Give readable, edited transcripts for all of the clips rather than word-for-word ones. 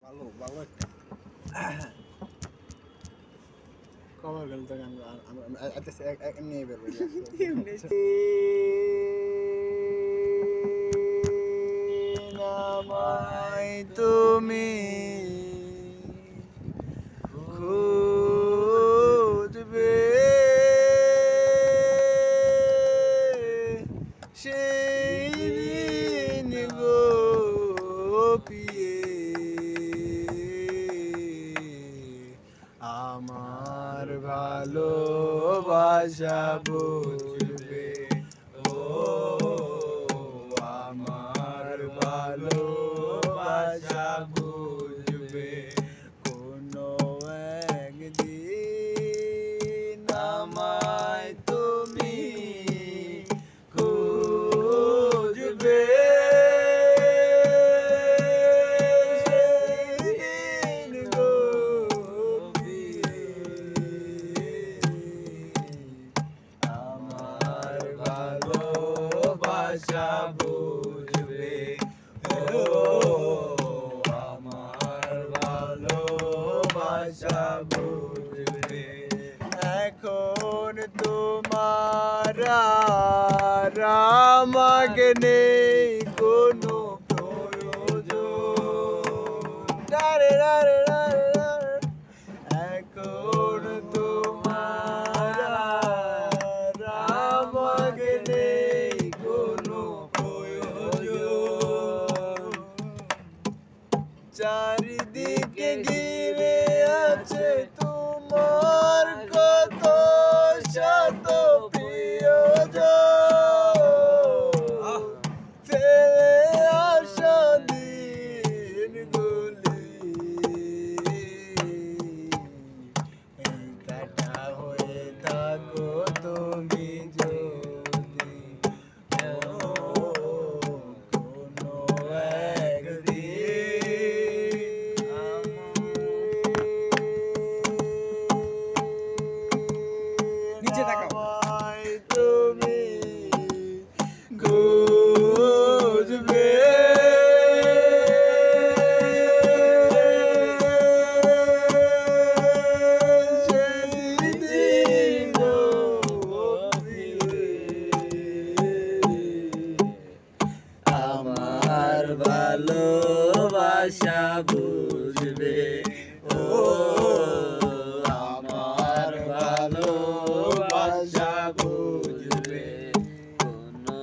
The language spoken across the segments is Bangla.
ভালো ভালো একটা কভার গেল তো এমনি বের হয়ে নামাই তুমি খুঁজবে সেই দিন গো পিয়ে আমার ভালোবাসা বুঝবে ও আমার ভালোবাসা বুঝবে কোনো একদিন আমায় তুমি খুঁজবে সেদিন গো পিয়ে আমার ভালোবাসা বুঝবে ও আমার ভালোবাসা বুঝবে এখন তোমার আর আমাকে নেই কোনো প্রয়োজন ডারে ডারে ডারে ডারে। এখন তোমার আর আমাকে নেই কোনো প্রয়োজন চারিদিকে ঘিরে আছে তোমার কত শত প্রিয়জন ফেলে আসা দিনগুলি এই কাটা হয়ে থাকো তুমি যদি কোনো নিচে তাকাও তুমি খুঁজবে সেদিন গো ফিরে আমার ভালোবাসা বুঝবে ও আমার ভালোবাসা বুঝবে কোনো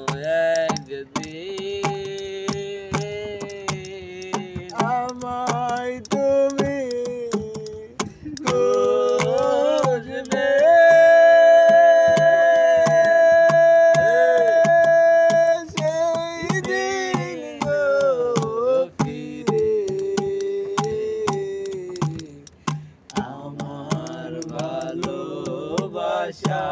একদিন আমায় তুমি খুঁজবে সেই দিন গো ফিরে আমার ভালোবাসা